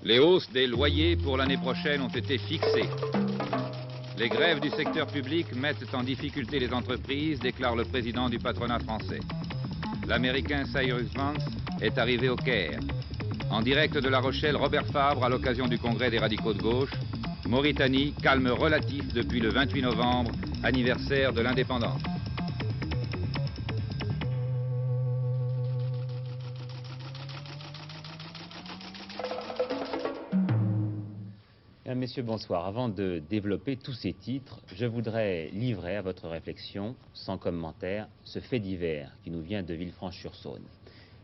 Les hausses des loyers pour l'année prochaine ont été fixées. Les grèves du secteur public mettent en difficulté les entreprises, déclare le président du patronat français. L'Américain Cyrus Vance est arrivé au Caire. En direct de La Rochelle, Robert Fabre à l'occasion du congrès des radicaux de gauche. Mauritanie, calme relatif depuis le 28 novembre, anniversaire de l'indépendance. Mesdames, Messieurs, bonsoir. Avant de développer tous ces titres, je voudrais livrer à votre réflexion, sans commentaire, ce fait divers qui nous vient de Villefranche-sur-Saône.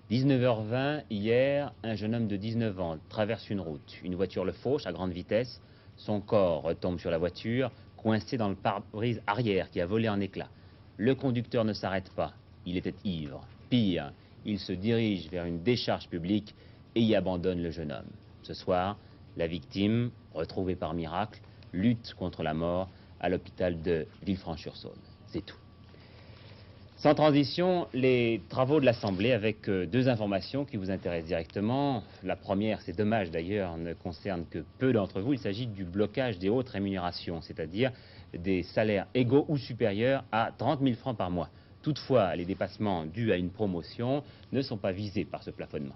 19h20, hier, un jeune homme de 19 ans traverse une route. Une voiture le fauche à grande vitesse. Son corps retombe sur la voiture, coincé dans le pare-brise arrière qui a volé en éclats. Le conducteur ne s'arrête pas. Il était ivre. Pire, il se dirige vers une décharge publique et y abandonne le jeune homme. Ce soir, la victime, retrouvée par miracle, lutte contre la mort à l'hôpital de Villefranche-sur-Saône. C'est tout. Sans transition, les travaux de l'Assemblée avec deux informations qui vous intéressent directement. La première, c'est dommage d'ailleurs, ne concerne que peu d'entre vous. Il s'agit du blocage des hautes rémunérations, c'est-à-dire des salaires égaux ou supérieurs à 30 000 francs par mois. Toutefois, les dépassements dus à une promotion ne sont pas visés par ce plafonnement.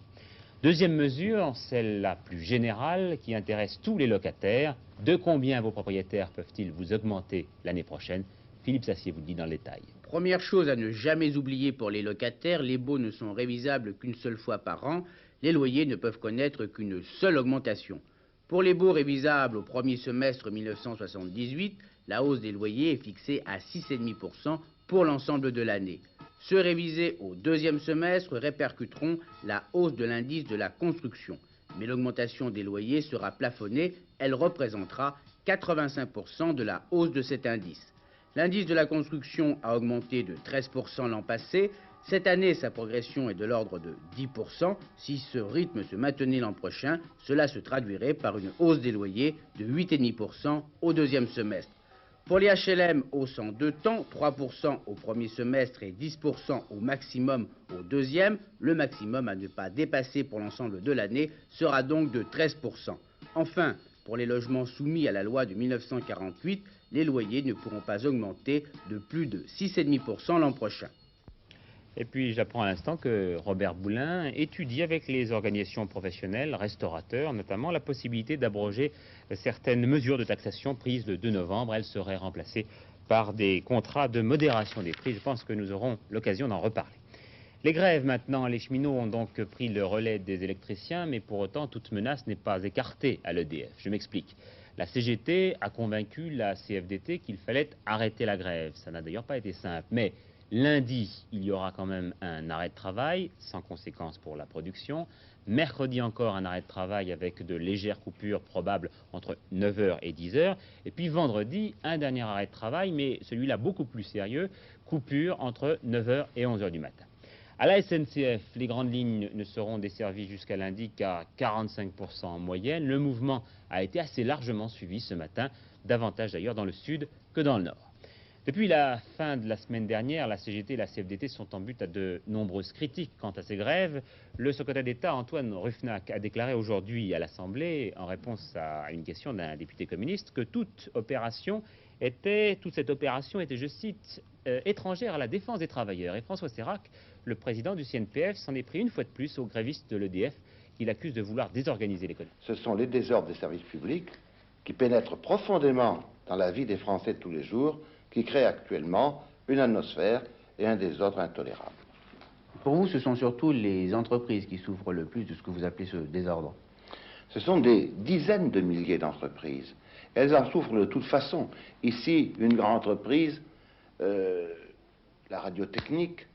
Deuxième mesure, celle la plus générale qui intéresse tous les locataires. De combien vos propriétaires peuvent-ils vous augmenter l'année prochaine? Philippe Sassier vous le dit dans le détail. Première chose à ne jamais oublier pour les locataires, les baux ne sont révisables qu'une seule fois par an. Les loyers ne peuvent connaître qu'une seule augmentation. Pour les baux révisables au premier semestre 1978, la hausse des loyers est fixée à 6,5% pour l'ensemble de l'année. Ceux révisés au deuxième semestre répercuteront la hausse de l'indice de la construction. Mais l'augmentation des loyers sera plafonnée, elle représentera 85% de la hausse de cet indice. L'indice de la construction a augmenté de 13% l'an passé. Cette année, sa progression est de l'ordre de 10%. Si ce rythme se maintenait l'an prochain, cela se traduirait par une hausse des loyers de 8,5% au deuxième semestre. Pour les HLM hausse en deux temps, 3% au premier semestre et 10% au maximum au deuxième. Le maximum à ne pas dépasser pour l'ensemble de l'année sera donc de 13%. Enfin, pour les logements soumis à la loi de 1948, les loyers ne pourront pas augmenter de plus de 6,5% l'an prochain. Et puis j'apprends à l'instant que Robert Boulin étudie avec les organisations professionnelles, restaurateurs notamment, la possibilité d'abroger certaines mesures de taxation prises le 2 novembre. Elles seraient remplacées par des contrats de modération des prix. Je pense que nous aurons l'occasion d'en reparler. Les grèves maintenant, les cheminots ont donc pris le relais des électriciens, mais pour autant toute menace n'est pas écartée à l'EDF. Je m'explique. La CGT a convaincu la CFDT qu'il fallait arrêter la grève. Ça n'a d'ailleurs pas été simple, mais lundi, il y aura quand même un arrêt de travail, sans conséquence pour la production. Mercredi encore, un arrêt de travail avec de légères coupures probables entre 9h et 10h. Et puis vendredi, un dernier arrêt de travail, mais celui-là beaucoup plus sérieux, coupure entre 9h et 11h du matin. À la SNCF, les grandes lignes ne seront desservies jusqu'à lundi qu'à 45% en moyenne. Le mouvement a été assez largement suivi ce matin, davantage d'ailleurs dans le sud que dans le nord. Depuis la fin de la semaine dernière, la CGT et la CFDT sont en butte à de nombreuses critiques quant à ces grèves. Le secrétaire d'État Antoine Rufenacht a déclaré aujourd'hui à l'Assemblée, en réponse à une question d'un député communiste, que toute cette opération était, je cite, étrangère à la défense des travailleurs. Et François Sérac, le président du CNPF, s'en est pris une fois de plus aux grévistes de l'EDF qu'il accuse de vouloir désorganiser l'économie. Ce sont les désordres des services publics qui pénètrent profondément dans la vie des Français de tous les jours, qui créent actuellement une atmosphère et un désordre intolérable. Pour vous, ce sont surtout les entreprises qui souffrent le plus de ce que vous appelez ce désordre. Ce sont des dizaines de milliers d'entreprises. Elles en souffrent de toute façon. Ici, une grande entreprise, la radiotechnique,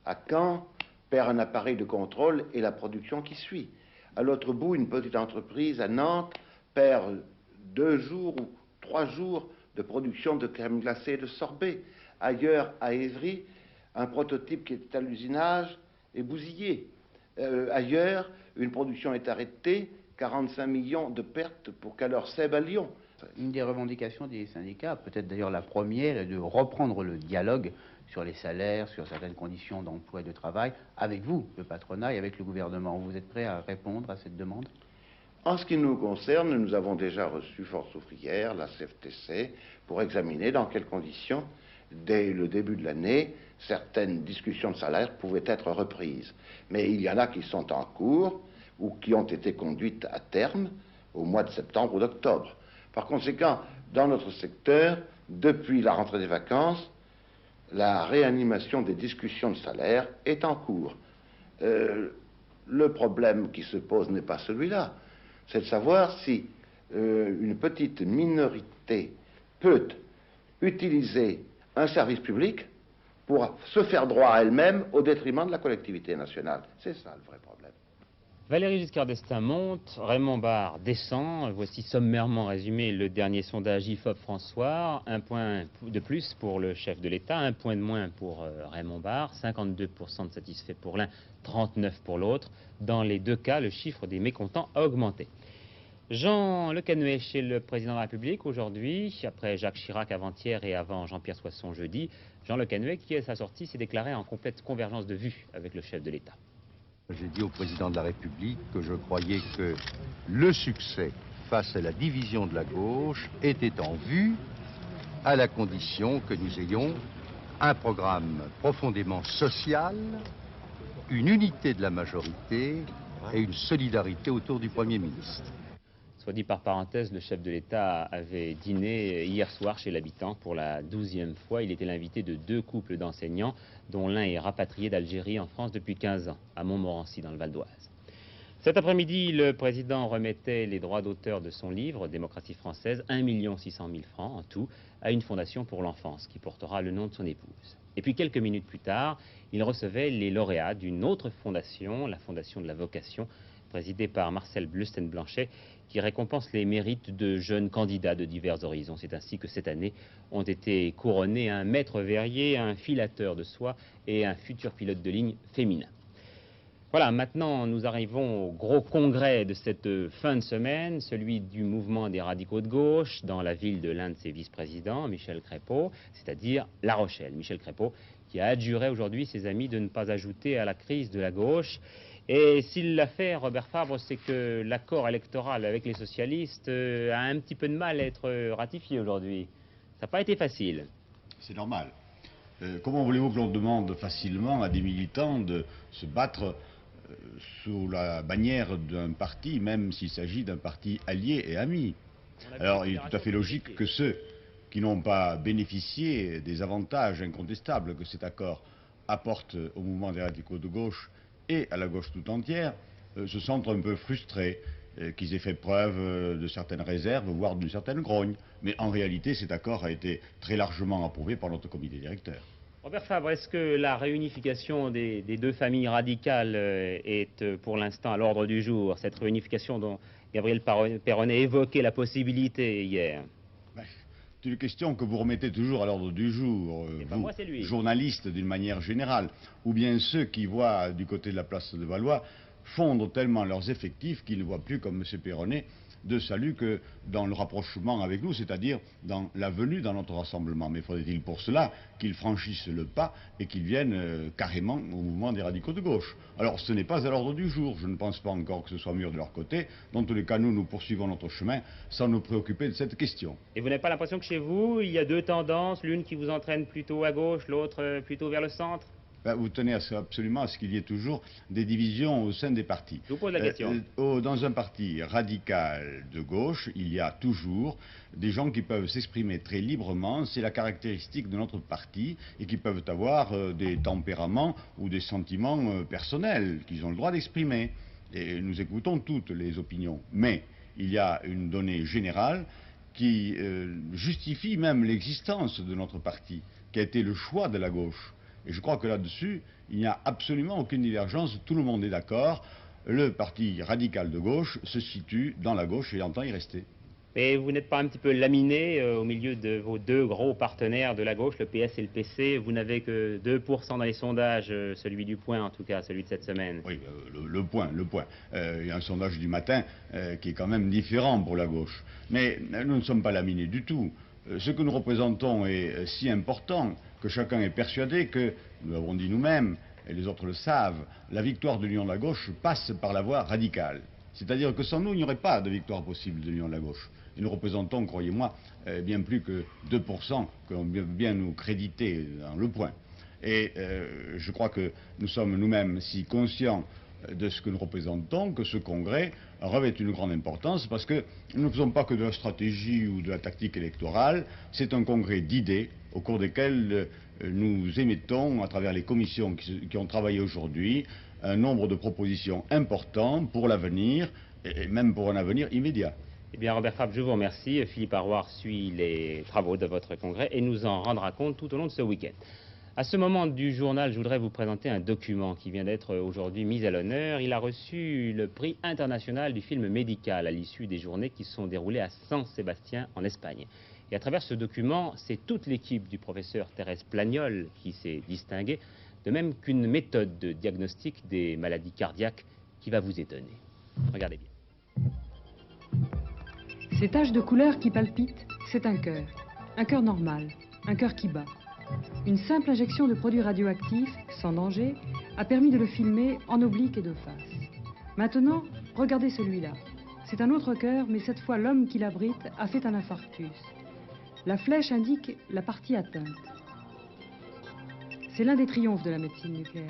à Caen, perd un appareil de contrôle et la production qui suit. À l'autre bout, une petite entreprise à Nantes perd 2 jours ou 3 jours de production de crème glacée et de sorbet. Ailleurs, à Évry, un prototype qui est à l'usinage est bousillé. Ailleurs, une production est arrêtée, 45 millions de pertes pour Calor-Seb à Lyon. Une des revendications des syndicats, peut-être d'ailleurs la première, est de reprendre le dialogue sur les salaires, sur certaines conditions d'emploi et de travail, avec vous, le patronat, et avec le gouvernement. Vous êtes prêt à répondre à cette demande? En ce qui nous concerne, nous avons déjà reçu Force ouvrière, la CFTC, pour examiner dans quelles conditions, dès le début de l'année, certaines discussions de salaire pouvaient être reprises. Mais il y en a qui sont en cours ou qui ont été conduites à terme au mois de septembre ou d'octobre. Par conséquent, dans notre secteur, depuis la rentrée des vacances, la réanimation des discussions de salaire est en cours. Le problème qui se pose n'est pas celui-là. C'est de savoir si une petite minorité peut utiliser un service public pour se faire droit à elle-même au détriment de la collectivité nationale. C'est ça le vrai problème. Valéry Giscard d'Estaing monte, Raymond Barre descend. Voici sommairement résumé le dernier sondage IFOP François. 1 point de plus pour le chef de l'État, 1 point de moins pour Raymond Barre, 52% de satisfaits pour l'un, 39% pour l'autre. Dans les deux cas, le chiffre des mécontents a augmenté. Jean Le Canuet chez le président de la République aujourd'hui, après Jacques Chirac avant-hier et avant Jean-Pierre Soisson jeudi. Jean Le Canuet qui à sa sortie s'est déclaré en complète convergence de vues avec le chef de l'État. J'ai dit au président de la République que je croyais que le succès face à la division de la gauche était en vue à la condition que nous ayons un programme profondément social, une unité de la majorité et une solidarité autour du Premier ministre. Soit dit par parenthèse, le chef de l'État avait dîné hier soir chez l'Habitant pour la 12e fois. Il était l'invité de 2 couples d'enseignants, dont l'un est rapatrié d'Algérie en France depuis 15 ans, à Montmorency dans le Val d'Oise. Cet après-midi, le président remettait les droits d'auteur de son livre, Démocratie française, 1 600 000 francs en tout, à une fondation pour l'enfance qui portera le nom de son épouse. Et puis quelques minutes plus tard, il recevait les lauréats d'une autre fondation, la Fondation de la Vocation, présidée par Marcel Bleusten-Blanchet, qui récompense les mérites de jeunes candidats de divers horizons. C'est ainsi que cette année ont été couronnés un maître verrier, un filateur de soie et un futur pilote de ligne féminin. Voilà, maintenant nous arrivons au gros congrès de cette fin de semaine, celui du mouvement des radicaux de gauche dans la ville de l'un de ses vice-présidents, Michel Crépeau, c'est-à-dire La Rochelle. Michel Crépeau qui a adjuré aujourd'hui ses amis de ne pas ajouter à la crise de la gauche. Et s'il l'a fait, Robert Fabre, c'est que l'accord électoral avec les socialistes a un petit peu de mal à être ratifié aujourd'hui. Ça n'a pas été facile. C'est normal. Comment voulez-vous que l'on demande facilement à des militants de se battre sous la bannière d'un parti, même s'il s'agit d'un parti allié et ami? Alors il est tout à fait logique que ceux qui n'ont pas bénéficié des avantages incontestables que cet accord apporte au mouvement des radicaux de gauche et à la gauche tout entière, se sentent un peu frustrés, qu'ils aient fait preuve de certaines réserves, voire d'une certaine grogne. Mais en réalité, cet accord a été très largement approuvé par notre comité directeur. Robert Fabre, est-ce que la réunification des 2 familles radicales est pour l'instant à l'ordre du jour? Cette réunification dont Gabriel Péronnet évoquait la possibilité hier. C'est une question que vous remettez toujours à l'ordre du jour, vous, journalistes d'une manière générale, ou bien ceux qui voient du côté de la place de Valois fondre tellement leurs effectifs qu'ils ne voient plus, comme M. Péronnet, de salut que dans le rapprochement avec nous, c'est-à-dire dans la venue dans notre rassemblement. Mais faudrait-il pour cela qu'ils franchissent le pas et qu'ils viennent carrément au mouvement des radicaux de gauche? Alors ce n'est pas à l'ordre du jour, je ne pense pas encore que ce soit mûr de leur côté. Dans tous les cas, nous poursuivons notre chemin sans nous préoccuper de cette question. Et vous n'avez pas l'impression que chez vous, il y a 2 tendances, l'une qui vous entraîne plutôt à gauche, l'autre plutôt vers le centre? Vous tenez absolument à ce qu'il y ait toujours des divisions au sein des partis. Je vous pose la question. Dans un parti radical de gauche, il y a toujours des gens qui peuvent s'exprimer très librement. C'est la caractéristique de notre parti et qui peuvent avoir des tempéraments ou des sentiments personnels qu'ils ont le droit d'exprimer. Et nous écoutons toutes les opinions. Mais il y a une donnée générale qui justifie même l'existence de notre parti, qui a été le choix de la gauche. Et je crois que là-dessus, il n'y a absolument aucune divergence, tout le monde est d'accord. Le parti radical de gauche se situe dans la gauche et entend y rester. Mais vous n'êtes pas un petit peu laminé au milieu de vos 2 gros partenaires de la gauche, le PS et le PC? Vous n'avez que 2% dans les sondages, celui du Point en tout cas, celui de cette semaine. Oui, le Point. Il y a un sondage du matin qui est quand même différent pour la gauche. Mais nous ne sommes pas laminés du tout. Ce que nous représentons est si important que chacun est persuadé que, nous l'avons dit nous-mêmes, et les autres le savent, la victoire de l'Union de la gauche passe par la voie radicale. C'est-à-dire que sans nous, il n'y aurait pas de victoire possible de l'Union de la gauche. Et nous représentons, croyez-moi, bien plus que 2% que l'on veut bien nous créditer dans le point. Et je crois que nous sommes nous-mêmes si conscients de ce que nous représentons que ce congrès revêt une grande importance parce que nous ne faisons pas que de la stratégie ou de la tactique électorale, c'est un congrès d'idées au cours desquels nous émettons, à travers les commissions qui ont travaillé aujourd'hui, un nombre de propositions importants pour l'avenir et même pour un avenir immédiat. Eh bien, Robert Frapp, je vous remercie. Philippe Arroir suit les travaux de votre congrès et nous en rendra compte tout au long de ce week-end. À ce moment du journal, je voudrais vous présenter un document qui vient d'être aujourd'hui mis à l'honneur. Il a reçu le prix international du film médical à l'issue des journées qui se sont déroulées à San Sébastien en Espagne. Et à travers ce document, c'est toute l'équipe du professeur Thérèse Plagnol qui s'est distinguée, de même qu'une méthode de diagnostic des maladies cardiaques qui va vous étonner. Regardez bien. Ces taches de couleur qui palpitent, c'est un cœur normal, un cœur qui bat. Une simple injection de produits radioactifs, sans danger, a permis de le filmer en oblique et de face. Maintenant, regardez celui-là. C'est un autre cœur, mais cette fois l'homme qui l'abrite a fait un infarctus. La flèche indique la partie atteinte. C'est l'un des triomphes de la médecine nucléaire.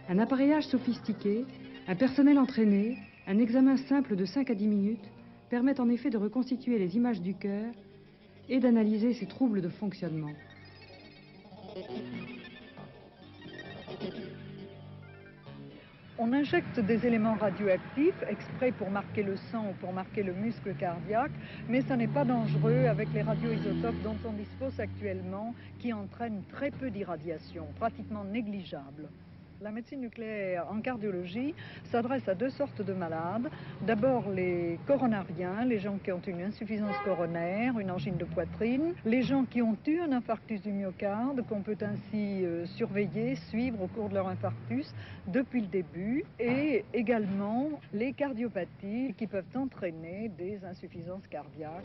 Un appareillage sophistiqué, un personnel entraîné, un examen simple de 5 à 10 minutes permettent en effet de reconstituer les images du cœur et d'analyser ses troubles de fonctionnement. On injecte des éléments radioactifs exprès pour marquer le sang ou pour marquer le muscle cardiaque, mais ça n'est pas dangereux avec les radioisotopes dont on dispose actuellement qui entraînent très peu d'irradiation, pratiquement négligeable. La médecine nucléaire en cardiologie s'adresse à deux sortes de malades. D'abord les coronariens, les gens qui ont une insuffisance coronaire, une angine de poitrine, les gens qui ont eu un infarctus du myocarde, qu'on peut ainsi surveiller, suivre au cours de leur infarctus depuis le début, et également les cardiopathies qui peuvent entraîner des insuffisances cardiaques.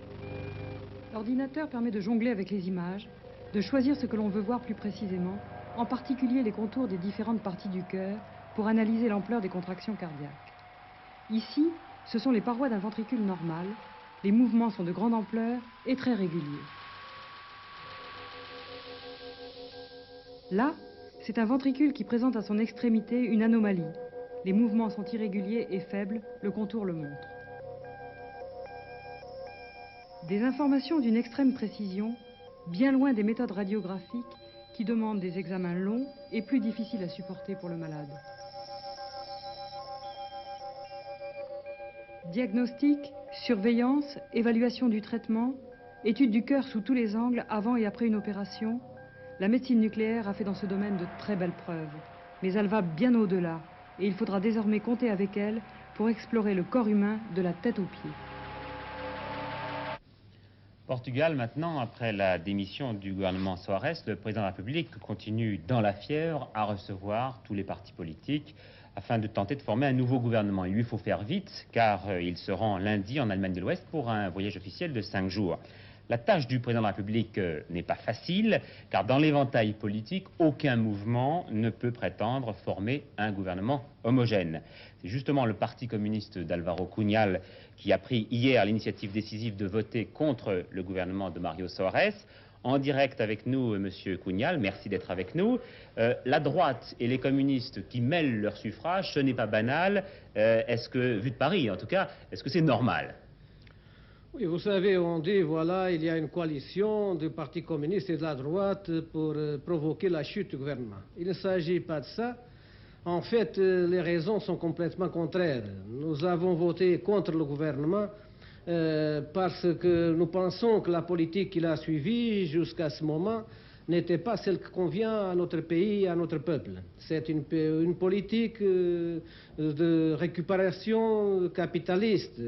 L'ordinateur permet de jongler avec les images, de choisir ce que l'on veut voir plus précisément, en particulier les contours des différentes parties du cœur, pour analyser l'ampleur des contractions cardiaques. Ici, ce sont les parois d'un ventricule normal. Les mouvements sont de grande ampleur et très réguliers. Là, c'est un ventricule qui présente à son extrémité une anomalie. Les mouvements sont irréguliers et faibles, le contour le montre. Des informations d'une extrême précision, bien loin des méthodes radiographiques qui demandent des examens longs et plus difficiles à supporter pour le malade. Diagnostic, surveillance, évaluation du traitement, étude du cœur sous tous les angles avant et après une opération, la médecine nucléaire a fait dans ce domaine de très belles preuves. Mais elle va bien au-delà et il faudra désormais compter avec elle pour explorer le corps humain de la tête aux pieds. Portugal, maintenant, après la démission du gouvernement Soares, le président de la République continue dans la fièvre à recevoir tous les partis politiques afin de tenter de former un nouveau gouvernement. Il lui faut faire vite car il se rend lundi en Allemagne de l'Ouest pour un voyage officiel de 5 jours. La tâche du président de la République n'est pas facile car dans l'éventail politique, aucun mouvement ne peut prétendre former un gouvernement homogène. C'est justement le Parti communiste d'Álvaro Cunhal qui a pris hier l'initiative décisive de voter contre le gouvernement de Mário Soares. En direct avec nous, Monsieur Cunhal, merci d'être avec nous. La droite et les communistes qui mêlent leur suffrage, ce n'est pas banal. Est-ce que, vu de Paris en tout cas, est-ce que c'est normal ? Oui, vous savez, on dit, voilà, il y a une coalition du Parti communiste et de la droite pour provoquer la chute du gouvernement. Il ne s'agit pas de ça. En fait, les raisons sont complètement contraires. Nous avons voté contre le gouvernement parce que nous pensons que la politique qu'il a suivie jusqu'à ce moment n'était pas celle qui convient à notre pays, à notre peuple. C'est une politique de récupération capitaliste,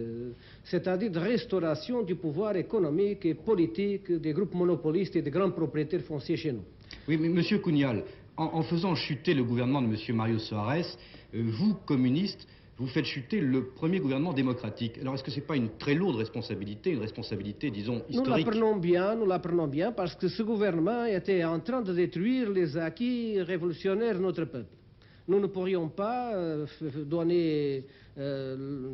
c'est-à-dire de restauration du pouvoir économique et politique des groupes monopolistes et des grands propriétaires fonciers chez nous. Oui, mais Monsieur Cunhal, en faisant chuter le gouvernement de Monsieur Mário Soares, vous, communistes, vous faites chuter le premier gouvernement démocratique. Alors est-ce que ce n'est pas une très lourde responsabilité, une responsabilité, disons, historique? Nous l'apprenons bien, parce que ce gouvernement était en train de détruire les acquis révolutionnaires de notre peuple. nous ne pourrions pas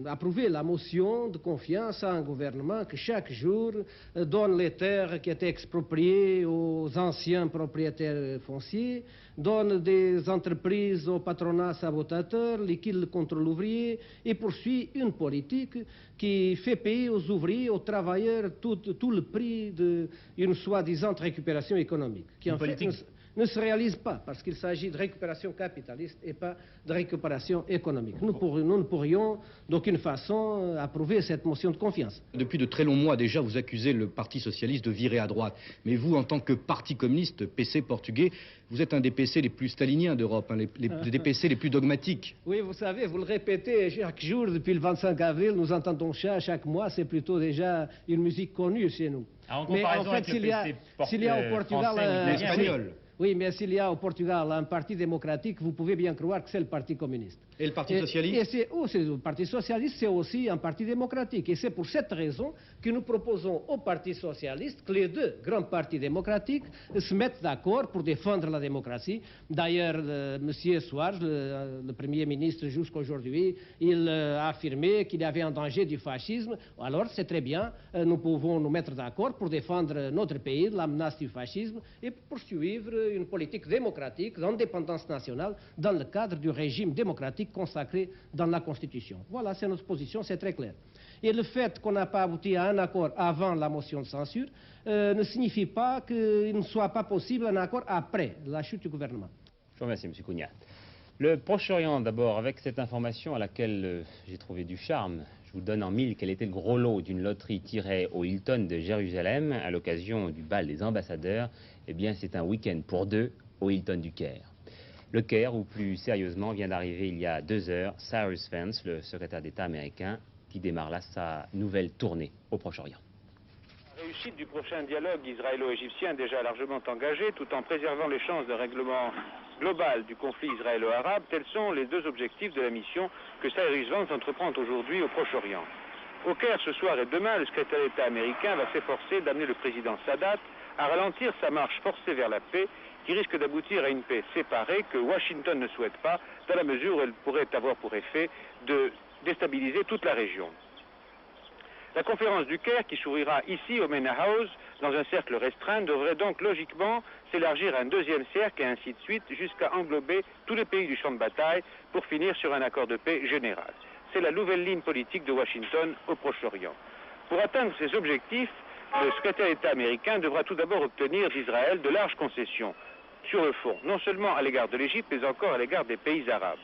approuver la motion de confiance à un gouvernement qui chaque jour donne les terres qui étaient expropriées aux anciens propriétaires fonciers, donne des entreprises au patronat sabotateur, liquide le contrôle ouvrier et poursuit une politique qui fait payer aux ouvriers, aux travailleurs tout le prix d'une soi-disant récupération économique, qui en fait ne se réalise pas, parce qu'il s'agit de récupération capitaliste et pas de récupération économique. Nous ne pourrions d'aucune façon approuver cette motion de confiance. Depuis de très longs mois déjà, vous accusez le Parti socialiste de virer à droite. Mais vous, en tant que parti communiste, PC portugais, vous êtes un des PC les plus staliniens d'Europe, hein, des PC les plus dogmatiques. Oui, vous savez, vous le répétez chaque jour, depuis le 25 avril, nous entendons ça chaque mois, c'est plutôt déjà une musique connue chez nous. En mais en fait, s'il y a au Portugal... espagnol. Oui, mais s'il y a au Portugal un parti démocratique, vous pouvez bien croire que c'est le Parti communiste. Et le Parti socialiste le Parti socialiste, c'est aussi un parti démocratique. Et c'est pour cette raison que nous proposons au Parti socialiste que les deux grands partis démocratiques se mettent d'accord pour défendre la démocratie. D'ailleurs, M. Soares, le Premier ministre jusqu'à aujourd'hui, il a affirmé qu'il y avait un danger du fascisme. Alors, c'est très bien, nous pouvons nous mettre d'accord pour défendre notre pays de la menace du fascisme et poursuivre une politique démocratique d'indépendance nationale dans le cadre du régime démocratique consacré dans la Constitution. Voilà, c'est notre position, c'est très clair. Et le fait qu'on n'a pas abouti à un accord avant la motion de censure ne signifie pas qu'il ne soit pas possible un accord après la chute du gouvernement. Je vous remercie, M. Cunha. Le Proche-Orient, d'abord, avec cette information à laquelle j'ai trouvé du charme. Je vous donne en mille quel était le gros lot d'une loterie tirée au Hilton de Jérusalem à l'occasion du bal des ambassadeurs. Eh bien, c'est un week-end pour deux au Hilton du Caire. Le Caire, ou plus sérieusement, vient d'arriver il y a 2 heures Cyrus Vance, le secrétaire d'État américain, qui démarre là sa nouvelle tournée au Proche-Orient. La réussite du prochain dialogue israélo-égyptien déjà largement engagé, tout en préservant les chances d'un règlement global du conflit israélo-arabe, tels sont les deux objectifs de la mission que Cyrus Vance entreprend aujourd'hui au Proche-Orient. Au Caire, ce soir et demain, le secrétaire d'État américain va s'efforcer d'amener le président Sadat à ralentir sa marche forcée vers la paix, qui risque d'aboutir à une paix séparée que Washington ne souhaite pas, dans la mesure où elle pourrait avoir pour effet de déstabiliser toute la région. La conférence du Caire, qui s'ouvrira ici au Mena House, dans un cercle restreint, devrait donc logiquement s'élargir à un deuxième cercle et ainsi de suite, jusqu'à englober tous les pays du champ de bataille pour finir sur un accord de paix général. C'est la nouvelle ligne politique de Washington au Proche-Orient. Pour atteindre ces objectifs, le secrétaire d'État américain devra tout d'abord obtenir d'Israël de larges concessions sur le fond, non seulement à l'égard de l'Égypte, mais encore à l'égard des pays arabes.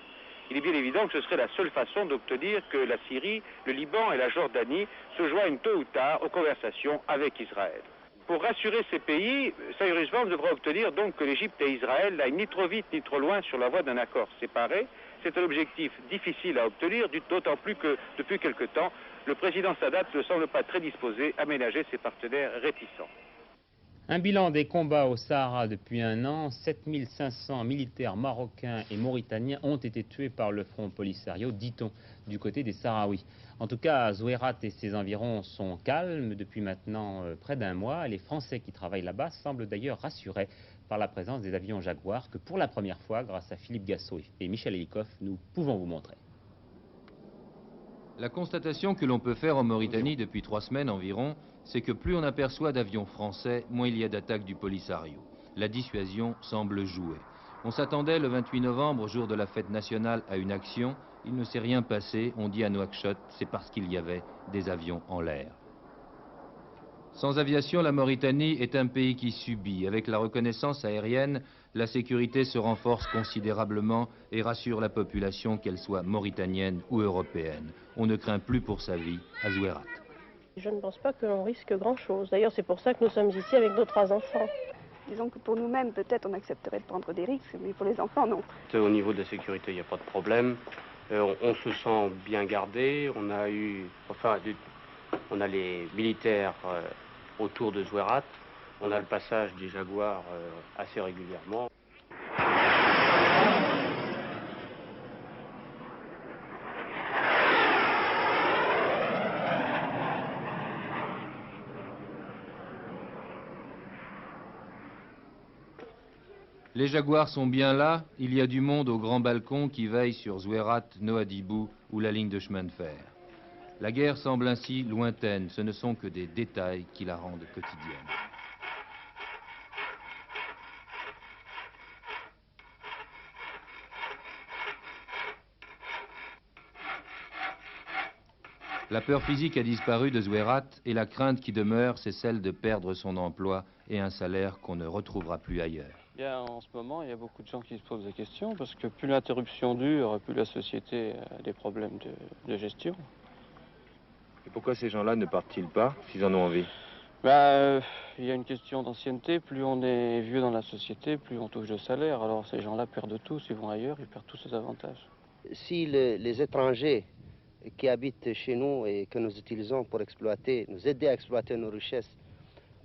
Il est bien évident que ce serait la seule façon d'obtenir que la Syrie, le Liban et la Jordanie se joignent tôt ou tard aux conversations avec Israël. Pour rassurer ces pays, Cyrus Vance devra obtenir donc que l'Égypte et Israël n'aillent ni trop vite ni trop loin sur la voie d'un accord séparé. C'est un objectif difficile à obtenir, d'autant plus que, depuis quelque temps, le président Sadat ne semble pas très disposé à ménager ses partenaires réticents. Un bilan des combats au Sahara depuis 1 an. 7500 militaires marocains et mauritaniens ont été tués par le Front Polisario, dit-on, du côté des Sahraouis. En tout cas, Zouérat et ses environs sont calmes depuis maintenant près d'1 mois. Les Français qui travaillent là-bas semblent d'ailleurs rassurés par la présence des avions Jaguar que pour la première fois, grâce à Philippe Gassot et Michel Elikoff, nous pouvons vous montrer. La constatation que l'on peut faire en Mauritanie depuis 3 semaines environ, c'est que plus on aperçoit d'avions français, moins il y a d'attaques du Polisario. La dissuasion semble jouer. On s'attendait le 28 novembre, jour de la fête nationale, à une action. Il ne s'est rien passé, on dit à Nouakchott, c'est parce qu'il y avait des avions en l'air. Sans aviation, la Mauritanie est un pays qui subit. Avec la reconnaissance aérienne, la sécurité se renforce considérablement et rassure la population, qu'elle soit mauritanienne ou européenne. On ne craint plus pour sa vie à Zouérat. Je ne pense pas que l'on risque grand-chose. D'ailleurs, c'est pour ça que nous sommes ici avec nos 3 enfants. Disons que pour nous-mêmes, peut-être, on accepterait de prendre des risques, mais pour les enfants, non. Au niveau de la sécurité, il n'y a pas de problème. On se sent bien gardé. On a les militaires autour de Zouérat. On a le passage des Jaguars assez régulièrement. Les Jaguars sont bien là, il y a du monde au grand balcon qui veille sur Zouérat, Nouadhibou ou la ligne de chemin de fer. La guerre semble ainsi lointaine, ce ne sont que des détails qui la rendent quotidienne. La peur physique a disparu de Zouérat et la crainte qui demeure, c'est celle de perdre son emploi et un salaire qu'on ne retrouvera plus ailleurs. En ce moment, il y a beaucoup de gens qui se posent des questions parce que plus l'interruption dure, plus la société a des problèmes de gestion. Et pourquoi ces gens-là ne partent-ils pas s'ils en ont envie? Il y a une question d'ancienneté. Plus on est vieux dans la société, plus on touche de salaire. Alors ces gens-là perdent tout, s'ils vont ailleurs, ils perdent tous ces avantages. Si les étrangers qui habitent chez nous et que nous utilisons pour exploiter, nous aider à exploiter nos richesses,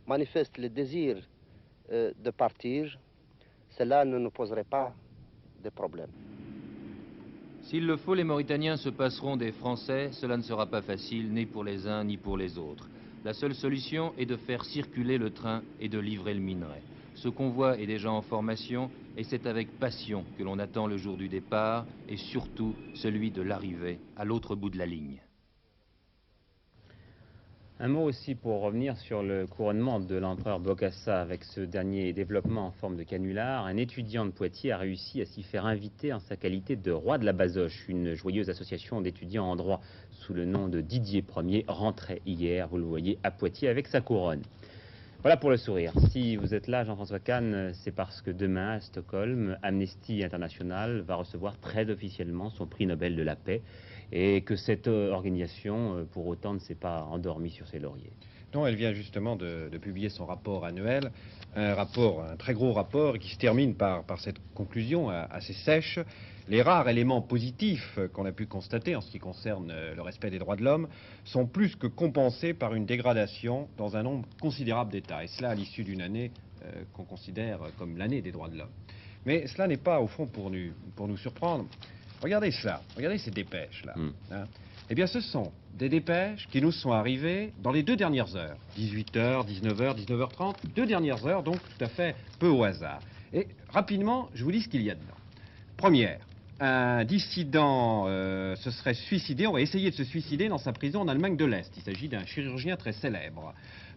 manifestent le désir de partir, cela ne nous poserait pas de problème. S'il le faut, les Mauritaniens se passeront des Français. Cela ne sera pas facile, ni pour les uns, ni pour les autres. La seule solution est de faire circuler le train et de livrer le minerai. Ce convoi est déjà en formation et c'est avec passion que l'on attend le jour du départ et surtout celui de l'arrivée à l'autre bout de la ligne. Un mot aussi pour revenir sur le couronnement de l'empereur Bokassa avec ce dernier développement en forme de canular. Un étudiant de Poitiers a réussi à s'y faire inviter en sa qualité de roi de la Bazoche. Une joyeuse association d'étudiants en droit sous le nom de Didier Ier rentrait hier, vous le voyez, à Poitiers avec sa couronne. Voilà pour le sourire. Si vous êtes là, Jean-François Kahn, c'est parce que demain, à Stockholm, Amnesty International va recevoir très officiellement son prix Nobel de la paix et que cette organisation, pour autant, ne s'est pas endormie sur ses lauriers. Non, elle vient justement de publier son rapport annuel, un très gros rapport qui se termine par cette conclusion assez sèche. Les rares éléments positifs qu'on a pu constater en ce qui concerne le respect des droits de l'homme sont plus que compensés par une dégradation dans un nombre considérable d'États, et cela à l'issue d'une année qu'on considère comme l'année des droits de l'homme. Mais cela n'est pas au fond pour nous surprendre. Regardez cela, regardez ces dépêches-là. Hein. Eh bien, ce sont des dépêches qui nous sont arrivées dans les 2 dernières heures. 18h, 19h, 19h30, 2 dernières heures, donc tout à fait peu au hasard. Et rapidement, je vous lis ce qu'il y a dedans. Première, un dissident se serait suicidé, on va essayer de se suicider dans sa prison en Allemagne de l'Est. Il s'agit d'un chirurgien très célèbre.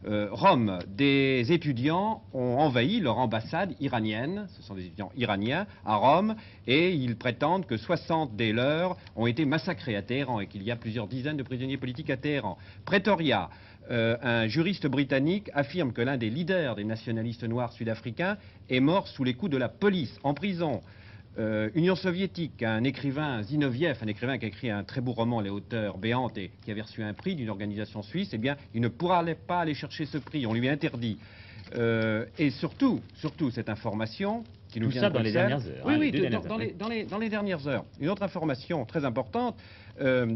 Rome, des étudiants ont envahi leur ambassade iranienne, ce sont des étudiants iraniens, à Rome, et ils prétendent que 60 des leurs ont été massacrés à Téhéran et qu'il y a plusieurs dizaines de prisonniers politiques à Téhéran. Pretoria, un juriste britannique affirme que l'un des leaders des nationalistes noirs sud-africains est mort sous les coups de la police, en prison. Union soviétique, un écrivain, Zinoviev, un écrivain qui a écrit un très beau roman, Les hauteurs béantes, et qui avait reçu un prix d'une organisation suisse, eh bien, il ne pourra pas aller chercher ce prix, on lui interdit. Et surtout, cette information qui nous vient de Bruxelles. Dans les dernières heures. Oui, dans les dernières heures. Une autre information très importante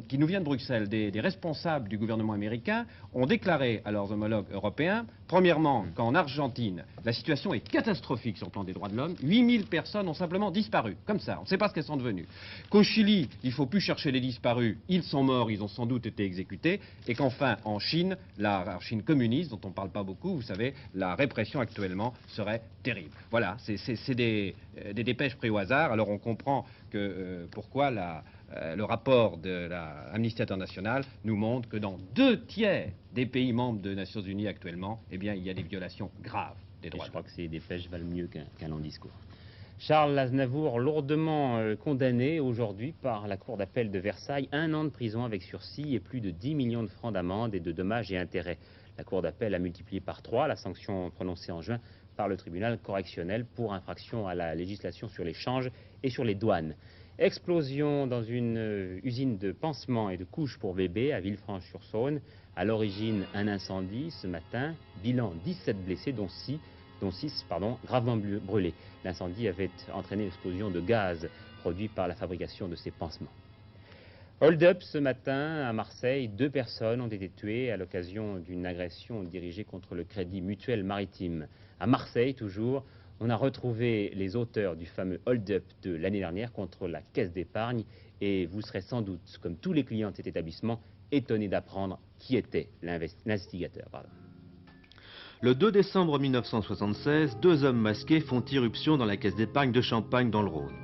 qui nous vient de Bruxelles. Des responsables du gouvernement américain ont déclaré à leurs homologues européens, premièrement, qu'en Argentine, la situation est catastrophique sur le plan des droits de l'homme. 8000 personnes ont simplement disparu, comme ça, on ne sait pas ce qu'elles sont devenues. Qu'au Chili, il ne faut plus chercher les disparus, ils sont morts, ils ont sans doute été exécutés. Et qu'enfin, en Chine, la Chine communiste, dont on ne parle pas beaucoup, vous savez, la répression actuellement serait terrible. Voilà, c'est des dépêches prises au hasard. Alors on comprend que pourquoi le rapport de la Amnesty International nous montre que dans 2 tiers des pays membres des Nations Unies actuellement, eh bien, il y a des violations graves des droits. Je crois que ces dépêches valent mieux qu'un long discours. Charles Aznavour, lourdement condamné aujourd'hui par la Cour d'appel de Versailles, 1 an de prison avec sursis et plus de 10 millions de francs d'amende et de dommages et intérêts. La Cour d'appel a multiplié par 3 la sanction prononcée en juin par le tribunal correctionnel pour infraction à la législation sur les changes et sur les douanes. Explosion dans une usine de pansements et de couches pour bébés à Villefranche-sur-Saône. À l'origine, un incendie ce matin. Bilan 17 blessés, dont 6 gravement brûlés. L'incendie avait entraîné l'explosion de gaz produit par la fabrication de ces pansements. Hold-up ce matin à Marseille. 2 personnes ont été tuées à l'occasion d'une agression dirigée contre le Crédit Mutuel Maritime. À Marseille, toujours, on a retrouvé les auteurs du fameux hold-up de l'année dernière contre la Caisse d'épargne. Et vous serez sans doute, comme tous les clients de cet établissement, étonnés d'apprendre qui était l'investigateur. Le 2 décembre 1976, deux hommes masqués font irruption dans la caisse d'épargne de Champagne dans le Rhône.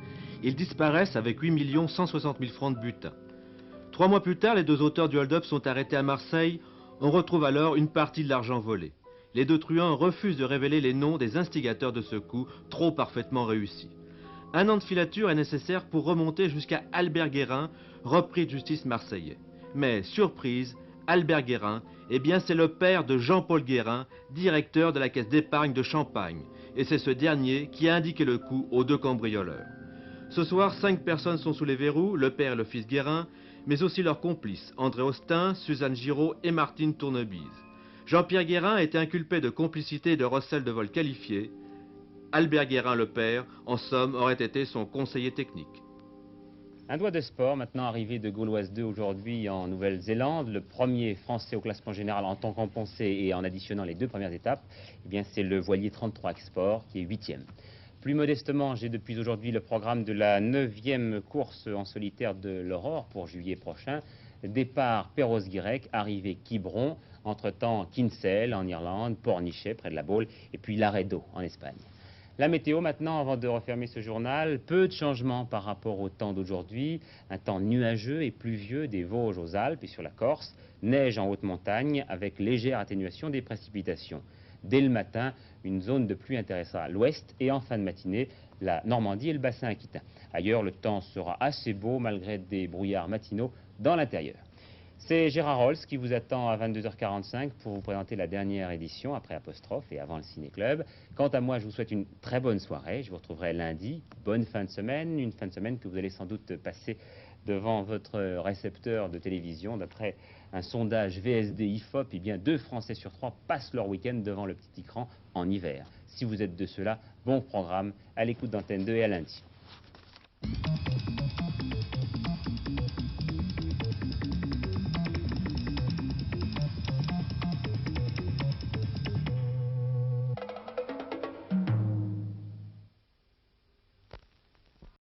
Ils disparaissent avec 8 160 000 francs de butin. 3 mois plus tard, les deux auteurs du hold-up sont arrêtés à Marseille. On retrouve alors une partie de l'argent volé. Les deux truands refusent de révéler les noms des instigateurs de ce coup, trop parfaitement réussi. 1 an de filature est nécessaire pour remonter jusqu'à Albert Guérin, repris de justice marseillais. Mais, surprise, Albert Guérin, eh bien c'est le père de Jean-Paul Guérin, directeur de la caisse d'épargne de Champagne. Et c'est ce dernier qui a indiqué le coup aux deux cambrioleurs. Ce soir, 5 personnes sont sous les verrous, le père et le fils Guérin, mais aussi leurs complices, André Austin, Suzanne Giraud et Martine Tournebise. Jean-Pierre Guérin a été inculpé de complicité et de recel de vol qualifié. Albert Guérin, le père, en somme, aurait été son conseiller technique. Un doigt de sport, maintenant arrivé de Gauloise 2 aujourd'hui en Nouvelle-Zélande. Le premier français au classement général en temps compensé et en additionnant les 2 premières étapes, eh bien c'est le voilier 33 Export qui est 8e. Plus modestement, j'ai depuis aujourd'hui le programme de la 9e course en solitaire de l'Aurore pour juillet prochain. Départ Perros-Guirec, arrivée Quiberon, entre-temps Kinsale en Irlande, Pornichet près de la Baule et puis Laredo en Espagne. La météo maintenant, avant de refermer ce journal, peu de changements par rapport au temps d'aujourd'hui. Un temps nuageux et pluvieux des Vosges aux Alpes et sur la Corse. Neige en haute montagne avec légère atténuation des précipitations. Dès le matin, une zone de pluie intéressera à l'ouest et en fin de matinée, la Normandie et le bassin aquitain. Ailleurs, le temps sera assez beau malgré des brouillards matinaux dans l'intérieur. C'est Gérard Rolls qui vous attend à 22h45 pour vous présenter la dernière édition après Apostrophe et avant le Ciné-Club. Quant à moi, je vous souhaite une très bonne soirée. Je vous retrouverai lundi. Bonne fin de semaine, une fin de semaine que vous allez sans doute passer devant votre récepteur de télévision. D'après un sondage VSD IFOP, eh bien 2 Français sur 3 passent leur week-end devant le petit écran en hiver. Si vous êtes de ceux-là, bon programme à l'écoute d'Antenne 2 et à lundi.